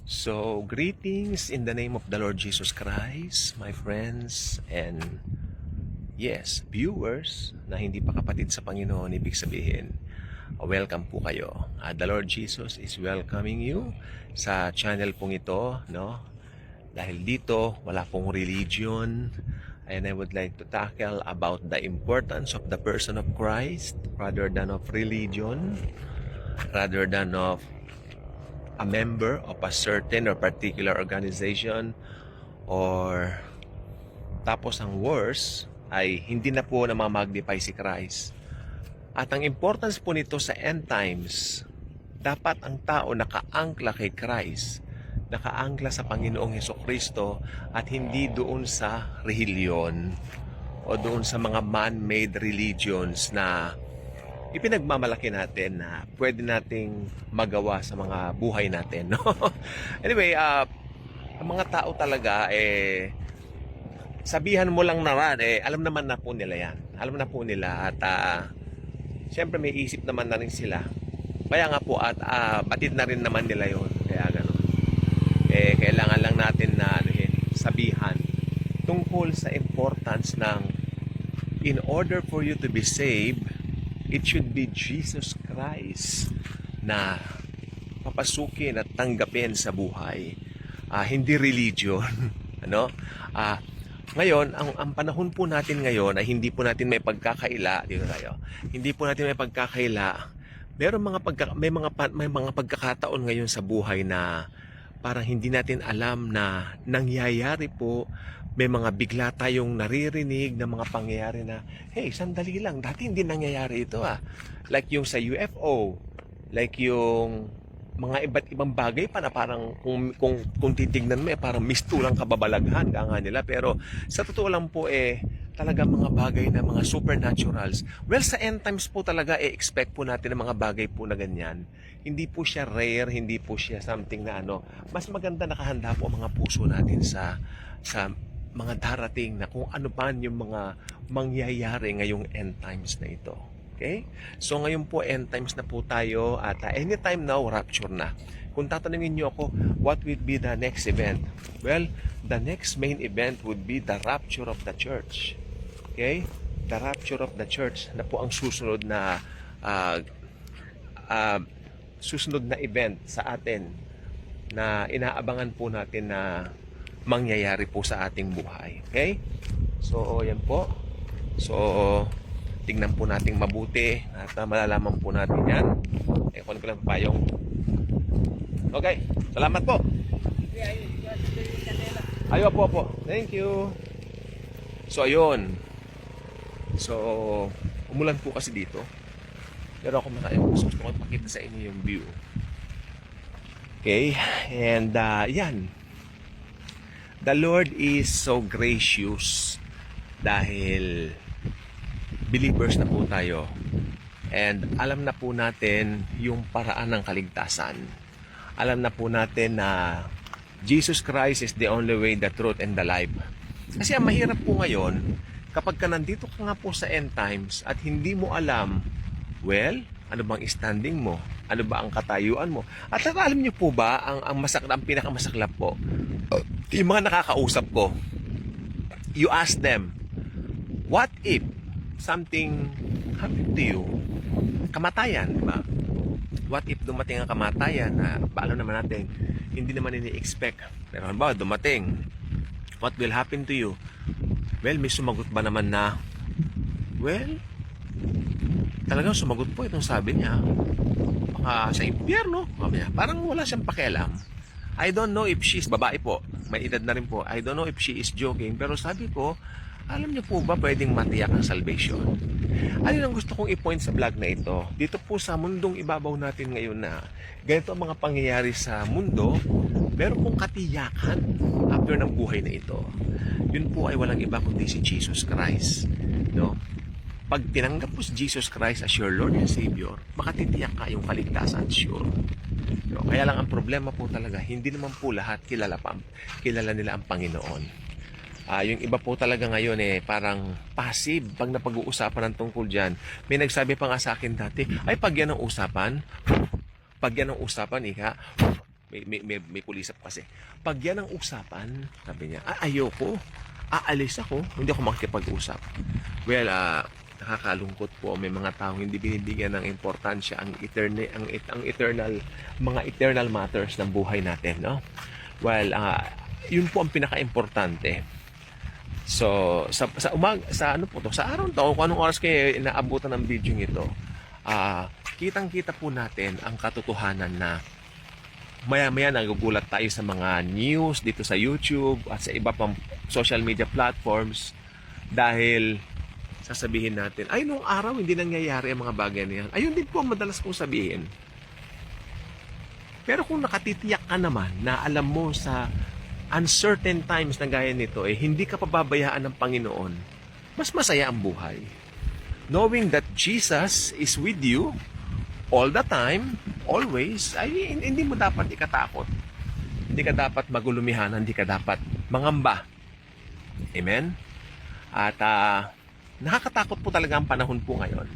So, greetings in the name of the Lord Jesus Christ, my friends, and yes, viewers na hindi pa kapatid sa Panginoon, ibig sabihin, welcome po kayo. The Lord Jesus is welcoming you sa channel pong ito, no? Dahil dito, wala pong religion, and I would like to tackle about the importance of the person of Christ rather than of religion, rather than of a member of a certain or particular organization, or tapos ang worst ay hindi na po namamagnify si Christ. At ang importance po nito sa end times, dapat ang tao nakaangkla kay Christ, nakaangkla sa Panginoong Hesukristo, at hindi doon sa relihiyon o doon sa mga man-made religions na ipinagmamalaki natin na pwede nating magawa sa mga buhay natin, no? Anyway, ang mga tao talaga, sabihan mo lang naman, alam naman na po nila yan. Alam na po nila at siyempre may isip naman na rin sila. Kaya nga po at batid na rin naman nila yon. Kaya gano'n. Kailangan lang natin na sabihan tungkol sa importance ng in order for you to be saved, it should be Jesus Christ na papasukin at tanggapin sa buhay. Hindi religion. Ano? Ngayon, ang panahon po natin ngayon ay hindi po natin may pagkakaila. Dito tayo. Hindi po natin may pagkakaila. May mga pagkakataon ngayon sa buhay na parang hindi natin alam na nangyayari po. May mga bigla tayong naririnig na mga pangyayari na, hey, sandali lang, dati hindi nangyayari ito Like yung sa UFO, like yung mga iba't ibang bagay pa na parang kung titignan mo, parang mistulang kababalaghan nga nila. Pero sa totoo lang po, talaga mga bagay na mga supernaturals. Well, sa end times po talaga, expect po natin ng mga bagay po na ganyan. Hindi po siya rare, hindi po siya something na mas maganda nakahanda po ang mga puso natin sa mga darating na kung ano pa yung mga mangyayari ngayong end times na ito. Okay? So ngayon po end times na po tayo at anytime now rapture na. Kung tatanungin niyo ako, what will be the next event? Well, the next main event would be the rapture of the church. Okay? The rapture of the church na po ang susunod na event sa atin na inaabangan po natin na mangyayari po sa ating buhay. Okay? So, yan po. So, tingnan po natin mabuti at malalaman po natin yan. Kunin ko lang payong. Okay. Salamat po. Ayo po. Thank you. So, ayun. So, umulan po kasi dito. Pero ako gusto ko ipakita sa inyo yung view. Okay? And, yan. The Lord is so gracious dahil believers na po tayo and alam na po natin yung paraan ng kaligtasan. Alam na po natin na Jesus Christ is the only way, the truth, and the life. Kasi ang mahirap po ngayon, kapag ka nandito ka nga po sa end times at hindi mo alam, well, ano bang standing mo? Ano ba ang katayuan mo? At alam niyo po ba, ang pinakamasaklap po, yung mga nakakausap ko, you ask them, what if something happened to you? Kamatayan, di ba? What if dumating ang kamatayan na alam naman natin, hindi naman ini-expect. Pero halimbawa, dumating, what will happen to you? Well, may sumagot ba naman na, well, talagang sumagot po itong sabi niya, baka sa impyerno, parang wala siyang pakialam. I don't know if she's babae po, may edad na rin po. I don't know if she is joking, pero sabi ko, alam niyo po ba pwedeng matiyak ang salvation? Ano ang gusto kong i-point sa vlog na ito? Dito po sa mundong ibabaw natin ngayon na ganito ang mga pangyayari sa mundo, meron pong katiyakan after ng buhay na ito. Yun po ay walang iba kundi si Jesus Christ. No? Pag tinanggap mo si Jesus Christ as your Lord and Savior, makatitiyak ka yung kaligtasan, sure. So, kaya lang ang problema po talaga, hindi naman po lahat kilala nila ang Panginoon. Yung iba po talaga ngayon parang passive pag napag-uusapan ng tungkol dyan. May nagsabi pa nga sa akin dati, ay pag yan ang usapan, May pulisap kasi. Pag yan ang usapan, sabi niya, ayoko. Aalis ako. Hindi ako makikipag-usap. Well, nakakalungkot po. May mga tao hindi binibigyan ng importansya ang mga eternal matters ng buhay natin, no? Well, yun po ang pinaka-importante. So, sa ano po to? Sa araw to, kung anong oras kayo inaabutan ng video ito, kitang-kita po natin ang katotohanan na maya-maya nagugulat tayo sa mga news dito sa YouTube at sa iba pang social media platforms dahil sasabihin natin, ay nung araw hindi nangyayari ang mga bagay na yan. Ayun din po ang madalas kong sabihin. Pero kung nakatitiyak ka naman na alam mo sa uncertain times na gaya nito, hindi ka pababayaan ng Panginoon, mas masaya ang buhay. Knowing that Jesus is with you all the time, always, ay hindi mo dapat ikatakot. Hindi ka dapat magulumihan, hindi ka dapat mangamba. Amen? At nakakatakot po talaga ang panahon po ngayon.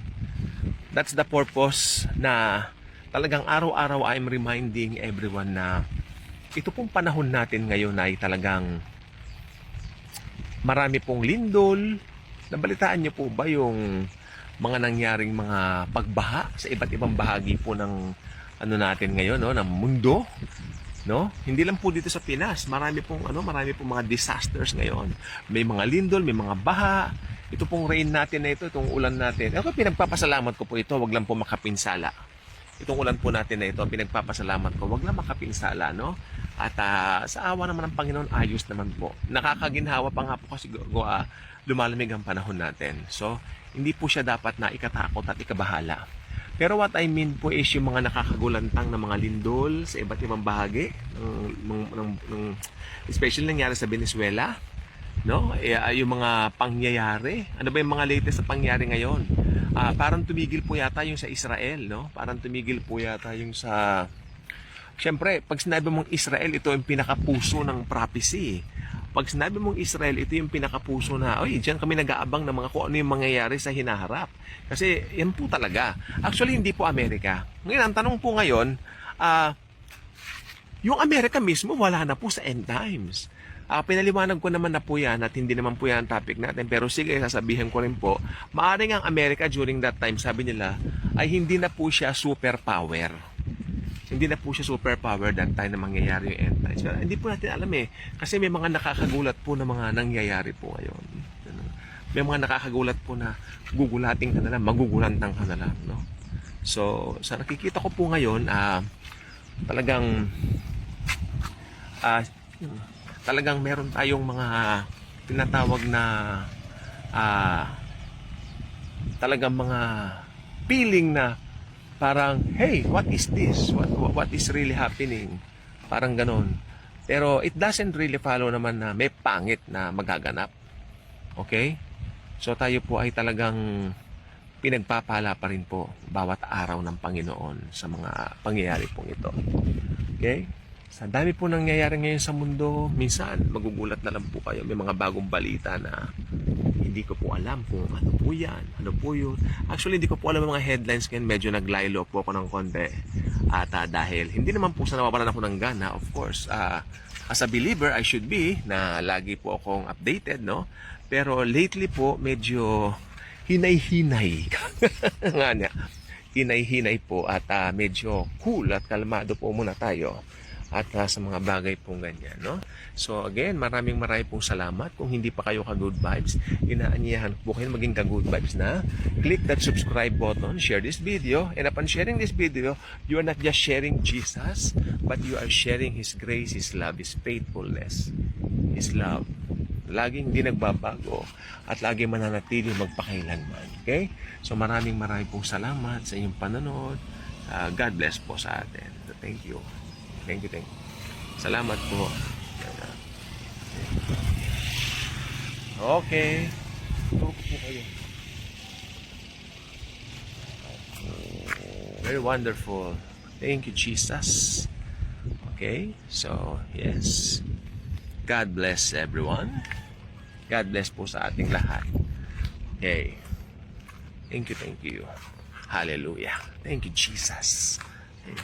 That's the purpose na talagang araw-araw I'm reminding everyone na ito pong panahon natin ngayon ay talagang marami pong lindol. Nabalitaan niyo po ba yung mga nangyaring mga pagbaha sa iba't ibang bahagi po ng ano natin ngayon, no, ng mundo, no? Hindi lang po dito sa Pinas, marami pong mga disasters ngayon. May mga lindol, may mga baha. Ito pong rain natin na ito, itong ulan natin. Ako pinagpapasalamat ko po ito, wag lang po makapinsala. Itong ulan po natin na ito, pinagpapasalamat ko, wag lang makapinsala, no? At sa awa naman ng Panginoon, ayos naman po. Nakakaginhawa pa nga po kasi lumalamig ang panahon natin. So, hindi po siya dapat na ikatakot at ikabahala. Pero what I mean po is yung mga nakakagulantang na mga lindol sa iba't ibang bahagi, especially nangyari sa Venezuela, no? Yung mga pangyayari. Ano ba yung mga latest na pangyayari ngayon? Parang tumigil po yata yung sa Israel, no? Parang tumigil po yata yung sa... Siyempre, pag sinabi mong Israel, ito yung pinakapuso ng prophecy. Pag sinabi mong Israel, ito yung pinakapuso na, diyan kami nag-aabang ng mga kung ano yung mangyayari sa hinaharap. Kasi yan po talaga. Actually, hindi po Amerika. Ngayon, ang tanong po ngayon, yung Amerika mismo, wala na po sa end times. Pinaliwanag ko naman na po yan at hindi naman po yan ang topic natin. Pero sige, sasabihin ko rin po, maaaring ang Amerika during that time, sabi nila, ay hindi na po siya superpower. Hindi na po siya superpower that time na mangyayari yung end times. Pero hindi po natin alam kasi may mga nakakagulat po na mga nangyayari po ngayon. May mga nakakagulat po na gugulating ka na lang, magugulantang ka na lang, no? So, sa nakikita ko po ngayon, talagang meron tayong mga tinatawag na talagang mga feeling na parang, hey, what is this? What is really happening? Parang ganon. Pero it doesn't really follow naman na may pangit na magaganap. Okay? So tayo po ay talagang pinagpapala pa rin po bawat araw ng Panginoon sa mga pangyayari pong ito. Okay? Sa dami po nangyayari ngayon sa mundo, minsan magugulat na lang po kayo. May mga bagong balita na hindi ko po alam kung ano po yan, ano po yun. Actually, hindi ko po alam ang mga headlines ngayon. Medyo naglaylo po ako ng konti. At dahil hindi naman po sa nawawalan ako ng gana, of course, as a believer, I should be, na lagi po akong updated, no? Pero lately po, medyo hinay-hinay. Nga niya. Hinay-hinay po at medyo cool at kalmado po muna tayo. At sa mga bagay pong ganyan, no? So again, maraming pong salamat. Kung hindi pa kayo ka-good vibes, inaanyayahan po kayo maging ka-good vibes na. Click that subscribe button, share this video, and upon sharing this video, you are not just sharing Jesus, but you are sharing His grace, His love, His faithfulness, His love. Laging hindi nagbabago at laging mananatili magpakailanman. Okay? So maraming pong salamat sa inyong panonood. God bless po sa atin. So, thank you. Thank you. Salamat po. Okay. Turo po kayo. Very wonderful. Thank you, Jesus. Okay. So, yes. God bless everyone. God bless po sa ating lahat. Okay. Thank you. Hallelujah. Thank you, Jesus. Okay.